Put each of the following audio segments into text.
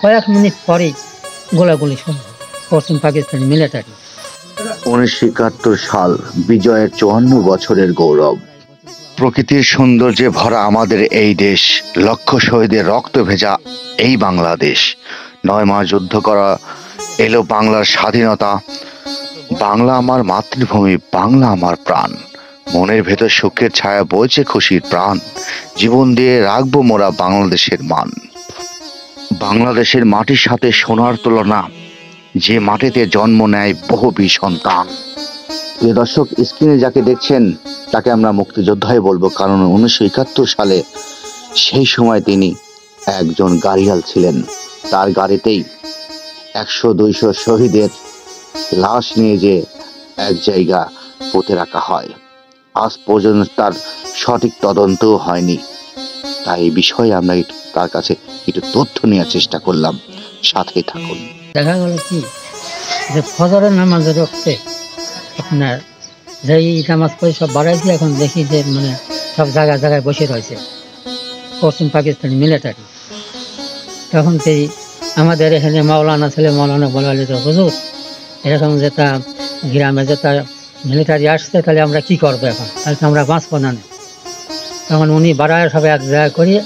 কয়েক মিনিট পরেই গোলাগুলি শুরু হয় পশ্চিম পাকিস্তানি মিলিটারি। 1971 সাল বিজয়ের 54 বছরের গৌরব। প্রকৃতির সৌন্দর্যে ভরা আমাদের এই দেশ, লক্ষ শহীদের রক্ত ভেজা এই বাংলাদেশ। 9 মাস যুদ্ধ করা এলো বাংলার স্বাধীনতা। বাংলা আমার মাতৃভূমি, বাংলা আমার প্রাণ। মনের ভেতর সুখের ছায়া বইছে খুশির প্রাণ। জীবন দিয়ে রাখবো মোরা বাংলাদেশের মান। বাংলাদেশের মাটির সাথে সোনার তুলনা, যে মাটিতে জন্ম নেয় বহু বীর সন্তান। প্রিয় দর্শক, স্ক্রিনে যাকে দেখছেন তাকে আমরা মুক্তিযোদ্ধাই বলবো, কারণ 1971 সালে সেই সময় তিনি একজন গাড়িয়াল ছিলেন। তার গাড়িতেই 100-200 শহীদের লাশ নিয়ে যে এক জায়গা পুঁতে রাখা হয়। আজ পর্যন্ত তার সঠিক তদন্তও হয়নি। তাই এই বিষয়ে আমরা তার কাছে একটু তথ্য নেওয়ার চেষ্টা করলাম। সাথেই থাকুন। দেখা গেল কি যে ফজরের নামাজের রক্তে আপনার যেই নামাজ পড়ে সব বাড়াইছে, এখন দেখি যে মানে সব জায়গায় জায়গায় বসে রয়েছে পশ্চিম পাকিস্তানি মিলিটারি। তখন সেই আমাদের এখানে মাওলানা ছেলে, মাওলানা বলা হলে, হুজুর এরকম যেটা গ্রামে যেটা মিলিটারি আসছে, তাহলে আমরা কি করবো এখন, তাহলে আমরা বাঁচবো না। তখন উনি বাড়ায় সব এক জায়গায় করিয়ে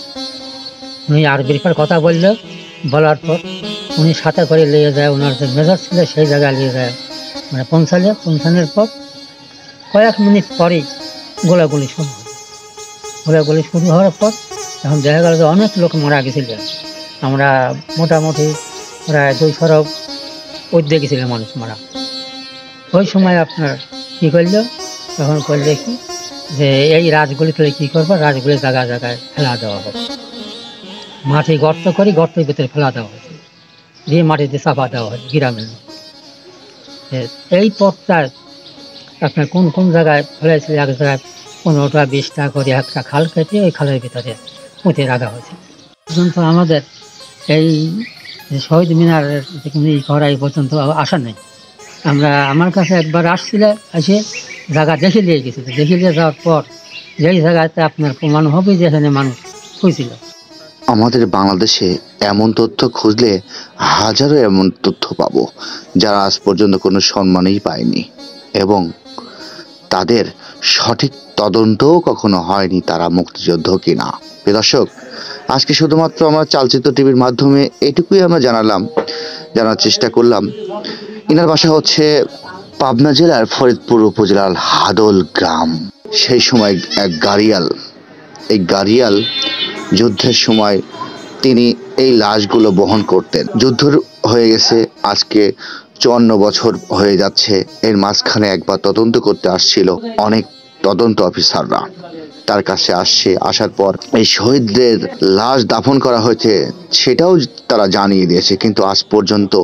উনি আরবির পর কথা বলার পর উনি সাথে করে নিয়ে যায়, ওনার যে মেজর ছিল সেই জায়গায় নিয়ে যায়। মানে পৌঁছানোর পর কয়েক মিনিট পরেই গোলাগুলি শুরু হয়। গোলাগুলি শুরু হওয়ার পর এখন দেখা গেল যে অনেক লোক মারা গেছিল। আমরা মোটামুটি প্রায় 200 উদ্যোগ গেছিল মানুষ মারা। ওই সময় আপনার কী করলো, তখন করলে কি যে এই রাজগুলি তাহলে কী করবো, রাজগুলি জায়গায় জায়গায় ফেলা দেওয়া হবে। মাটি গর্ত করে গর্তের ভিতরে ফেলা দেওয়া হয়েছে, দিয়ে মাটিতে চাপা দেওয়া হয় গ্রামের। এই পথটায় আপনার কোন কোন জায়গায় ফেলেছিল, এক জায়গায় 15টা 20টা করে একটা খাল কেটে ওই খালের ভিতরে পুঁতে রাখা হয়েছে। পর্যন্ত আমাদের এই শহীদ মিনারের করা এই পর্যন্ত আসা নেই। আমার কাছে একবার আসছিল, এসে জায়গা দেখে নিয়ে গেছিল। দেখে নিয়ে যাওয়ার পর যেই জায়গাতে আপনার প্রমাণ হবে যে এখানে মানুষ হয়েছিল। আমাদের বাংলাদেশে এমন তথ্য খুঁজলে হাজারো এমন তথ্য পাবো, যারা আজ পর্যন্ত কোনো সম্মানই পায়নি এবং তাদের সঠিক তদন্তও কখনো হয়নি তারা মুক্তিযুদ্ধ কিনা। প্রিয় দর্শক, আজকে শুধুমাত্র আমরা চালচিত্র টিভির মাধ্যমে এটুকুই আমরা জানার চেষ্টা করলাম। ইনার বাসা হচ্ছে পাবনা জেলার ফরিদপুর উপজেলার হাদল গ্রাম। সেই সময় এক গাড়িয়াল, এই গাড়িয়াল যুদ্ধের সময় তিনি এই লাশগুলো বহন করতেন। যুদ্ধ হয়ে গেছে আজকে 54 বছর হয়ে যাচ্ছে। এর মাঝখানে একবার তদন্ত করতে আসছিল অনেক তদন্ত অফিসাররা, তার কাছে আসার পর এই শহীদদের লাশ দাফন করা হয়েছে সেটাও তারা জানিয়ে দিয়েছে, কিন্তু আজ পর্যন্ত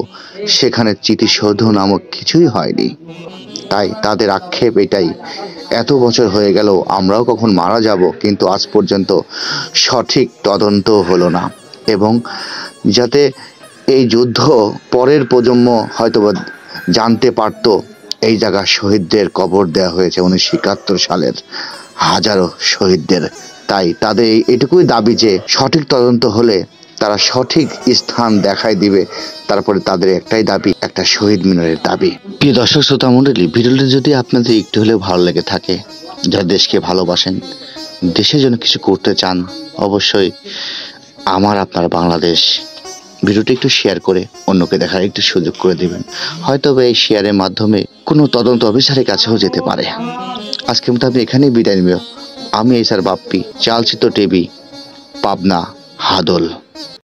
সেখানে স্মৃতিসৌধ নামক কিছুই হয়নি। তাই তাদের আক্ষেপ এটাই, এত বছর হয়ে গেল আমরাও কখন মারা যাব, কিন্তু আজ পর্যন্ত সঠিক তদন্ত হলো না। এবং যাতে এই যুদ্ধ পরের প্রজন্ম হয়তো জানতে পারত, এই জায়গায় শহীদদের কবর দেওয়া হয়েছে 1971 সালের হাজারো শহীদদের। তাই তাদের এটুকুই দাবি যে সঠিক তদন্ত হলে তারা সঠিক স্থান দেখাই দিবে। তারপরে তাদের একটাই দাবি, একটা শহীদ মিনারের দাবি। প্রিয় দর্শক শ্রোতা মণ্ডলী, ভিডিওটি যদি আপনাদের একটু হলেও ভালো লেগে থাকে, যারা দেশকে ভালোবাসেন, দেশের জন্য কিছু করতে চান, অবশ্যই আমার আপনার বাংলাদেশ ভিডিওটি একটু শেয়ার করে অন্যকে দেখার একটু সুযোগ করে দেবেন। হয়তো এই শেয়ারের মাধ্যমে কোনো তদন্ত অফিসারের কাছেও যেতে পারে। আজকের মতো আমি এখানেই বিদায় নেব। আমি এসআর বাপ্পি, চালচিত্র টিভি, পাবনা, হাদল।